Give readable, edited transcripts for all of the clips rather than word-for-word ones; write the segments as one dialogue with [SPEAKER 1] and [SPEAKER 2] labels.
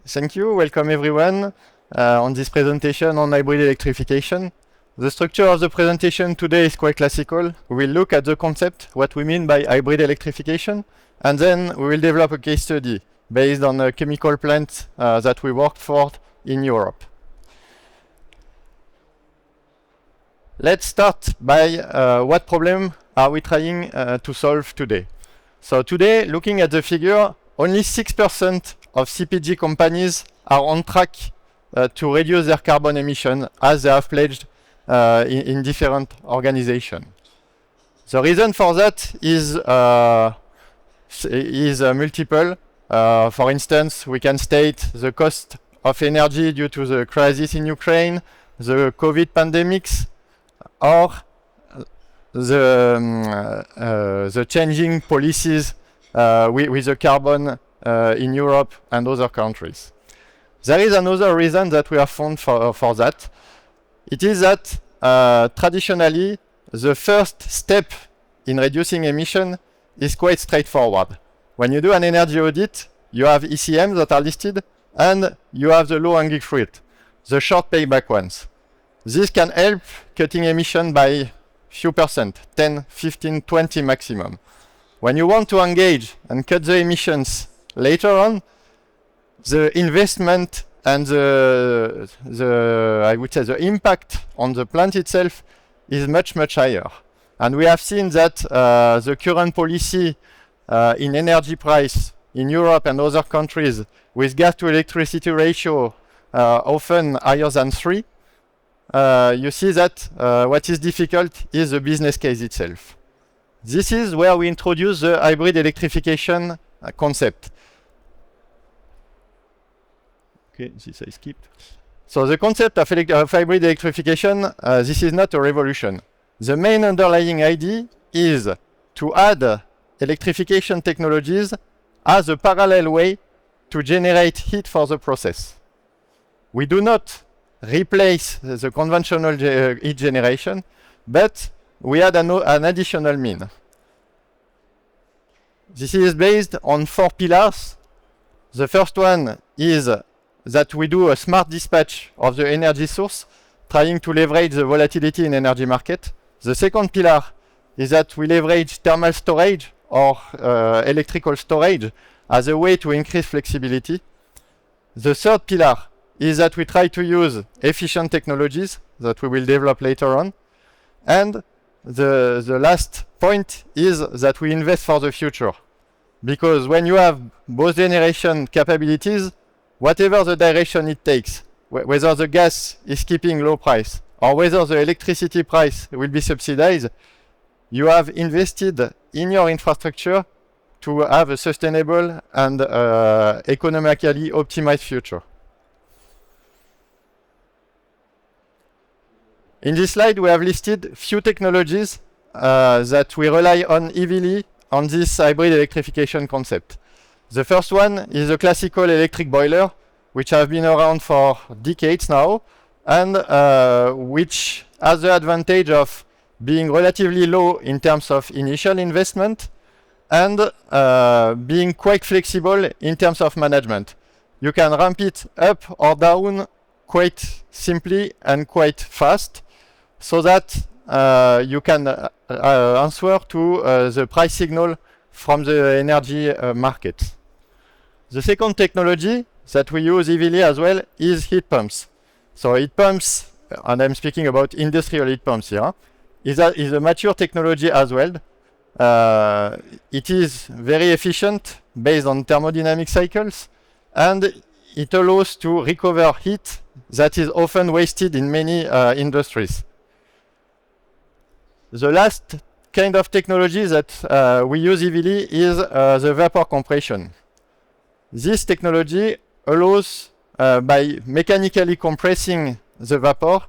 [SPEAKER 1] Thank you. Welcome everyone on this presentation on hybrid electrification. The structure of the presentation today is quite classical. We will look at the concept, what we mean by hybrid electrification, and then we will develop a case study based on a chemical plant that we worked for in Europe. Let's start by what problem are we trying to solve today. So today, looking at the figure, only 6% of CPG companies are on track to reduce their carbon emission as they have pledged in different organizations. The reason for that is multiple. For instance, we can state the cost of energy due to the crisis in Ukraine, the COVID pandemics, or the changing policies with the carbon in Europe and other countries. There is another reason that we have found for that. It is that traditionally the first step in reducing emission is quite straightforward. When you do an energy audit, you have ECMs that are listed and you have the low-hanging fruit, the short payback ones. This can help cutting emission by few percent, 10, 15, 20 maximum. When you want to engage and cut the emissions later on, the investment and I would say the impact on the plant itself is much, much higher. And we have seen that the current policy in energy price in Europe and other countries with gas to electricity ratio often higher than 3, you see that what is difficult is the business case itself. This is where we introduce the hybrid electrification concept. Okay, this I skipped. So the concept of hybrid electrification, this is not a revolution. The main underlying idea is to add electrification technologies as a parallel way to generate heat for the process. We do not replace the conventional heat generation, but we add an additional mean. This is based on 4 pillars. The first one is that we do a smart dispatch of the energy source, trying to leverage the volatility in energy market. The second pillar is that we leverage thermal storage or electrical storage as a way to increase flexibility. The third pillar is that we try to use efficient technologies that we will develop later on. And the last point is that we invest for the future. Because when you have both generation capabilities, whatever the direction it takes, whether the gas is keeping low price or whether the electricity price will be subsidized, you have invested in your infrastructure to have a sustainable and economically optimized future. In this slide, we have listed few technologies that we rely on heavily on this hybrid electrification concept. The first one is a classical electric boiler, which have been around for decades now, and which has the advantage of being relatively low in terms of initial investment and being quite flexible in terms of management. You can ramp it up or down quite simply and quite fast, so that you can answer to the price signal from the energy market. The second technology that we use heavily as well is heat pumps. So heat pumps, and I'm speaking about industrial heat pumps here, is a mature technology as well. It is very efficient based on thermodynamic cycles, and it allows to recover heat that is often wasted in many industries. The last kind of technology that we use heavily is the vapor compression. This technology allows, by mechanically compressing the vapor,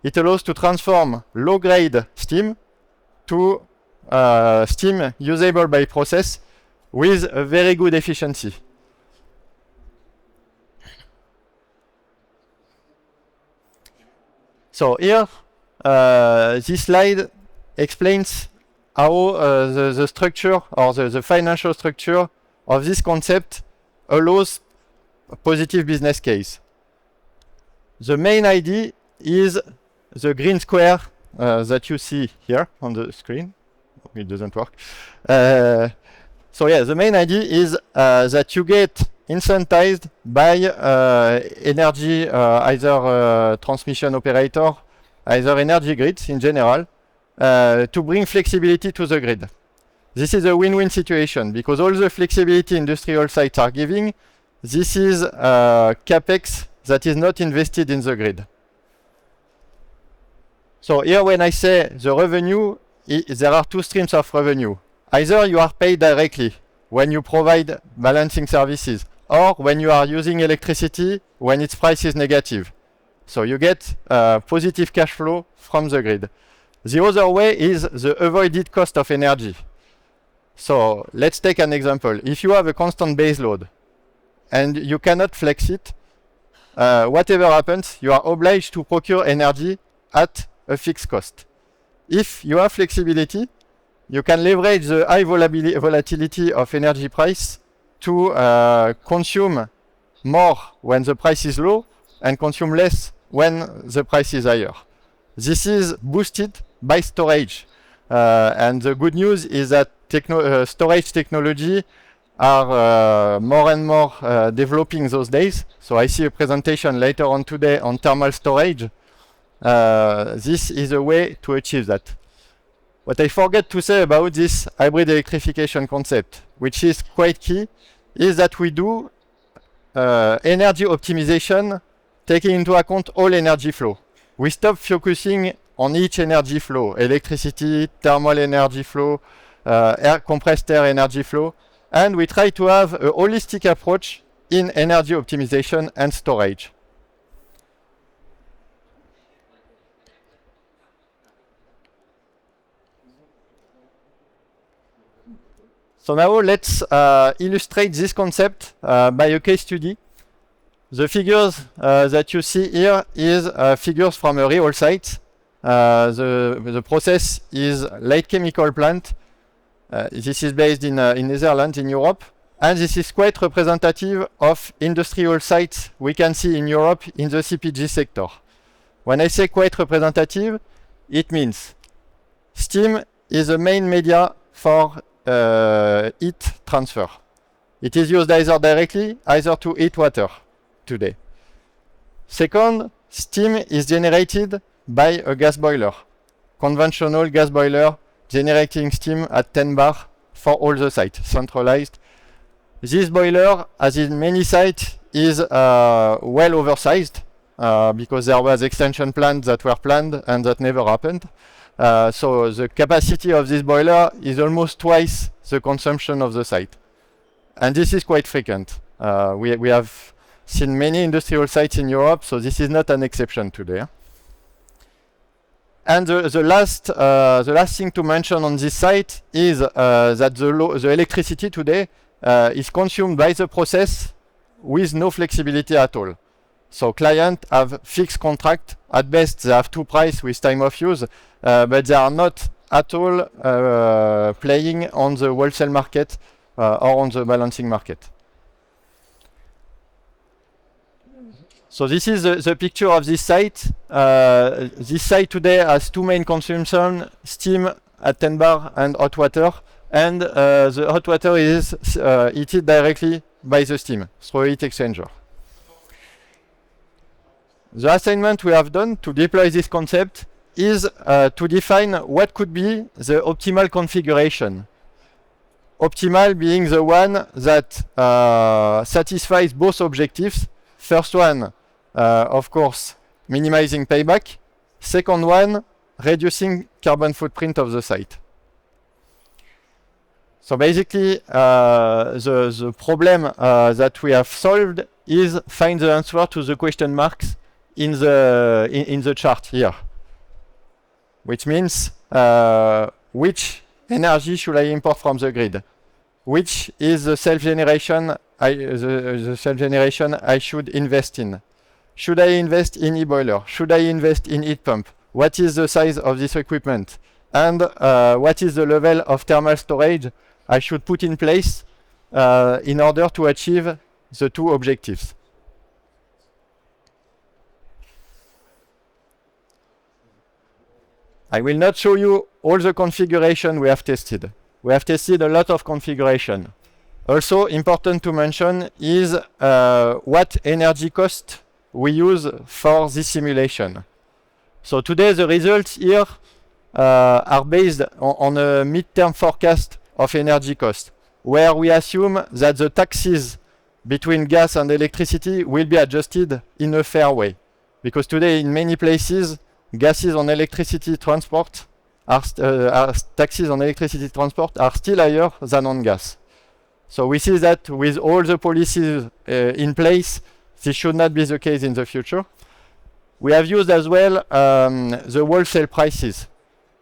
[SPEAKER 1] it allows to transform low-grade steam to steam usable by process with a very good efficiency. So here, this slide explains how the structure or the financial structure of this concept allows positive business case. The main idea is the green square that you see here on the screen. It doesn't work. So yeah, the main idea is that you get incentivized by energy, either transmission operator, either energy grids in general, to bring flexibility to the grid. This is a win-win situation because all the flexibility industrial sites are giving, this is capex that is not invested in the grid. So here when I say the revenue, there are two streams of revenue. Either you are paid directly when you provide balancing services, or when you are using electricity when its price is negative. So you get positive cash flow from the grid. The other way is the avoided cost of energy. So let's take an example. If you have a constant base load and you cannot flex it, whatever happens, you are obliged to procure energy at a fixed cost. If you have flexibility, you can leverage the high volatility of energy price to consume more when the price is low and consume less when the price is higher. This is boosted by storage. And the good news is that storage technology are more and more developing those days. So I see a presentation later on today on thermal storage. This is a way to achieve that. What I forget to say about this hybrid electrification concept, which is quite key, is that we do energy optimization taking into account all energy flow. We stop focusing on each energy flow, electricity, thermal energy flow, compressed air energy flow, and we try to have a holistic approach in energy optimization and storage. So now let's illustrate this concept by a case study. The figures that you see here is figures from a real site. The process is light chemical plant. This is based in Netherlands, in Europe. And this is quite representative of industrial sites we can see in Europe in the CPG sector. When I say quite representative, it means steam is the main media for heat transfer. It is used either directly, either to heat water today. Second, steam is generated by a gas boiler. Conventional gas boiler generating steam at 10 bar for all the sites, centralized. This boiler, as in many sites, is well oversized because there was extension plans that were planned and that never happened. So the capacity of this boiler is almost twice the consumption of the site. And this is quite frequent. We have seen many industrial sites in Europe, so this is not an exception today. And the last thing to mention on this site is that the electricity today is consumed by the process with no flexibility at all. So clients have fixed contract. At best, they have two prices with time of use, but they are not at all playing on the wholesale market or on the balancing market. So this is the picture of this site. This site today has two main consumption, steam at 10 bar and hot water. And the hot water is heated directly by the steam through a heat exchanger. The assignment we have done to deploy this concept is to define what could be the optimal configuration. Optimal being the one that satisfies both objectives. First one, of course, minimizing payback. Second one, reducing carbon footprint of the site. So basically, the problem that we have solved is find the answer to the question marks in the chart here, which means which energy should I import from the grid? Which is the self-generation I should invest in? Should I invest in e-boiler? Should I invest in heat pump? What is the size of this equipment? And what is the level of thermal storage I should put in place in order to achieve the two objectives? I will not show you all the configuration we have tested. We have tested a lot of configuration. Also important to mention is what energy cost we use for this simulation. So today the results here are based on a midterm forecast of energy cost, where we assume that the taxes between gas and electricity will be adjusted in a fair way. Because today in many places, gases on electricity transport taxes on electricity transport are still higher than on gas. So we see that with all the policies in place, this should not be the case in the future. We have used as well the wholesale prices.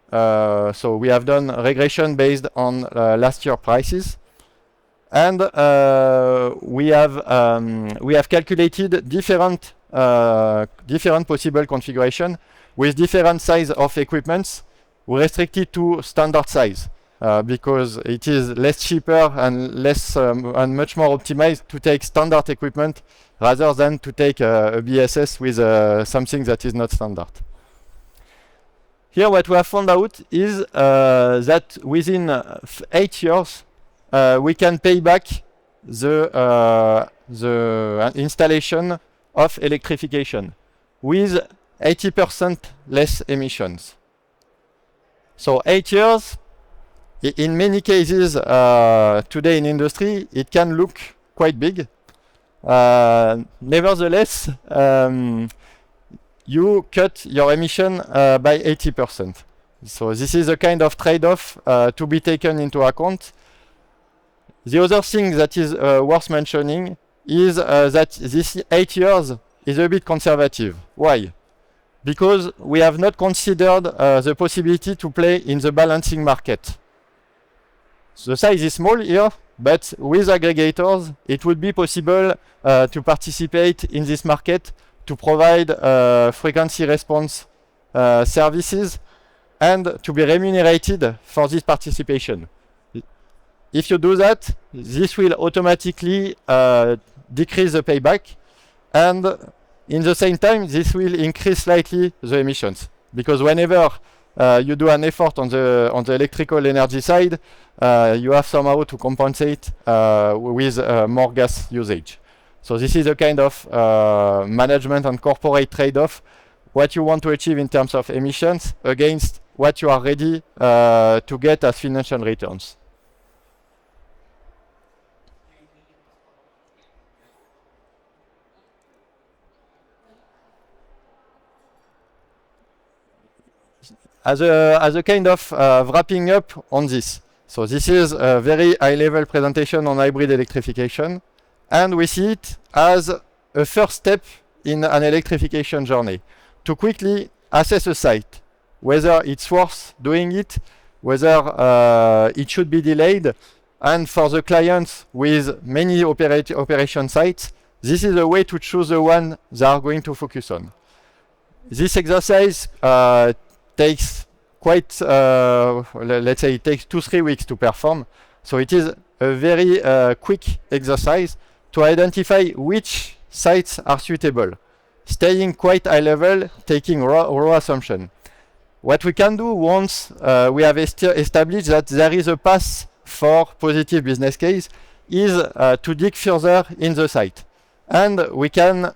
[SPEAKER 1] So we have done regression based on last year prices. And we have calculated different possible configuration with different size of equipments. We restricted to standard size because it is less cheaper and less and much more optimized to take standard equipment rather than to take a BSS with something that is not standard. Here what we have found out is that within 8 years we can pay back the installation of electrification with 80% less emissions. So 8 years, in many cases today in industry, it can look quite big. Nevertheless, you cut your emission by 80%. So this is a kind of trade-off to be taken into account. The other thing that is worth mentioning is that this 8 years is a bit conservative. Why? Because we have not considered the possibility to play in the balancing market. The size is small here, but with aggregators, it would be possible to participate in this market to provide frequency response services and to be remunerated for this participation. If you do that, this will automatically decrease the payback, and in the same time, this will increase slightly the emissions, because whenever you do an effort on the electrical energy side, you have somehow to compensate with more gas usage. So this is a kind of management and corporate trade-off. What you want to achieve in terms of emissions against what you are ready to get as financial returns. As a kind of wrapping up on this. So this is a very high-level presentation on hybrid electrification, and we see it as a first step in an electrification journey to quickly assess a site, whether it's worth doing it, whether it should be delayed, and for the clients with many operation sites, this is a way to choose the one they are going to focus on. This exercise takes quite, let's say it takes 2-3 weeks to perform. So it is a very quick exercise to identify which sites are suitable, staying quite high level, taking raw assumption. What we can do once we have established that there is a path for positive business case is to dig further in the site. And we can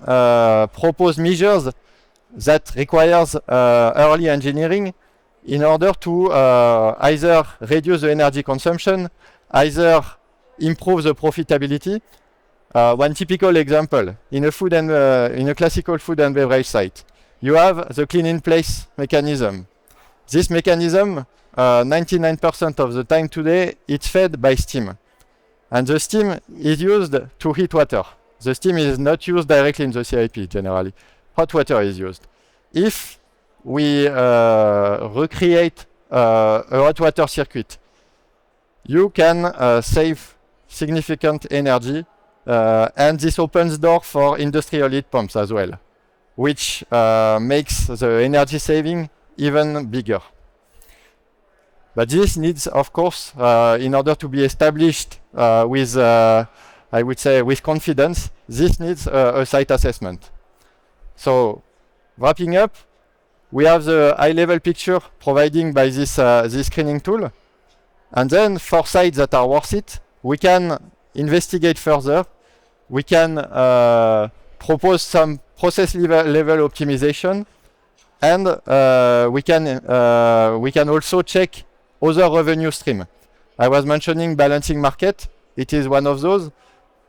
[SPEAKER 1] propose measures that requires early engineering in order to either reduce the energy consumption, either improve the profitability. One typical example, in a classical food and beverage site, you have the clean-in-place mechanism. This mechanism, 99% of the time today, it's fed by steam. And the steam is used to heat water. The steam is not used directly in the CIP generally. Hot water is used. If we recreate a hot water circuit, you can save significant energy, and this opens door for industrial heat pumps as well, which makes the energy saving even bigger. But this needs, of course, in order to be established with, I would say, with confidence, this needs a site assessment. So, wrapping up, we have the high-level picture provided by this screening tool. And then for sites that are worth it, we can investigate further. We can propose some process level optimization, and we can also check other revenue stream. I was mentioning balancing market. It is one of those.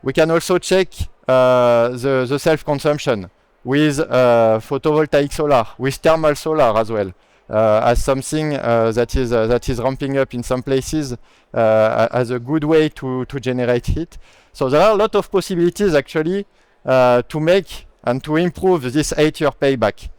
[SPEAKER 1] We can also check the self-consumption with photovoltaic solar, with thermal solar as well, as something that is ramping up in some places as a good way to generate heat. So there are a lot of possibilities actually to make and to improve this 8-year payback.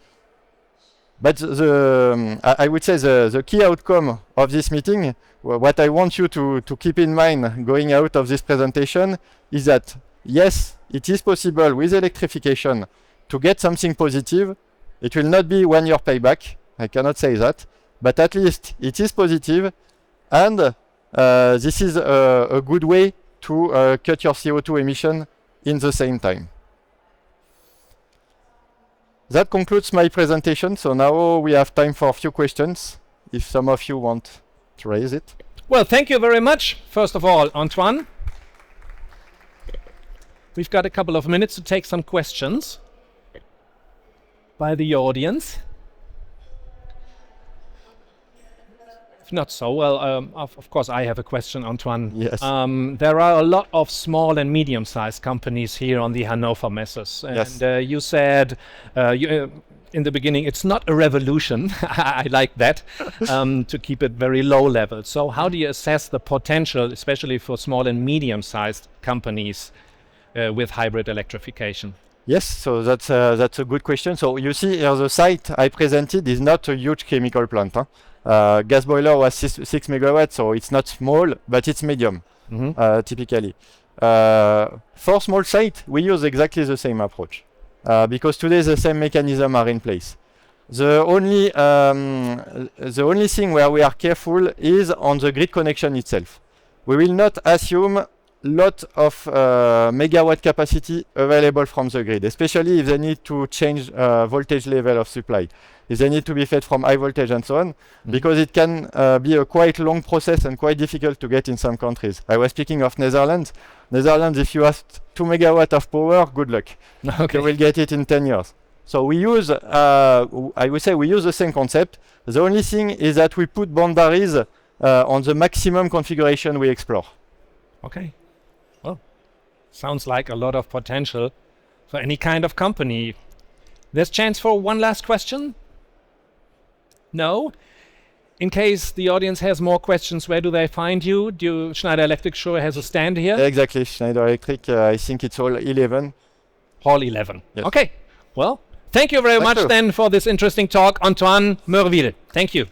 [SPEAKER 1] But I would say the key outcome of this meeting, what I want you to keep in mind going out of this presentation, is that yes, it is possible with electrification to get something positive. It will not be 1 year payback, I cannot say that, but at least it is positive, and this is a good way to cut your CO2 emission in the same time. That concludes my presentation. So now we have time for a few questions, if some of you want to raise it.
[SPEAKER 2] Well, thank you very much. First of all, Antoine. We've got a couple of minutes to take some questions by the audience. If not so, well, of course I have a question, Antoine.
[SPEAKER 1] Yes.
[SPEAKER 2] There are a lot of small and medium-sized companies here on the Hannover Messes. And
[SPEAKER 1] Yes.
[SPEAKER 2] You said in the beginning, it's not a revolution. I like that, to keep it very low level. So how do you assess the potential, especially for small and medium-sized companies with hybrid electrification?
[SPEAKER 1] Yes, so that's a good question. So you see here the site I presented is not a huge chemical plant. Gas boiler was 6 megawatts, so it's not small, but it's medium, typically. For small site, we use exactly the same approach, because today the same mechanisms are in place. The only thing where we are careful is on the grid connection itself. We will not assume lot of megawatt capacity available from the grid, especially if they need to change voltage level of supply, if they need to be fed from high voltage and so on, because it can be a quite long process and quite difficult to get in some countries. I was speaking of Netherlands. Netherlands, if you have 2 megawatts of power, good luck.
[SPEAKER 2] Okay.
[SPEAKER 1] You will get it in 10 years. So we use, I would say we use the same concept. The only thing is that we put boundaries on the maximum configuration we explore.
[SPEAKER 2] Okay. Well, sounds like a lot of potential for any kind of company. There's chance for one last question? No? In case the audience has more questions, where do they find you? Schneider Electric sure has a stand here?
[SPEAKER 1] Exactly, Schneider Electric, I think it's all 11.
[SPEAKER 2] Hall 11.
[SPEAKER 1] Yes.
[SPEAKER 2] Okay. Well, thank you very much then for this interesting talk, Antoine Meurville. Thank you.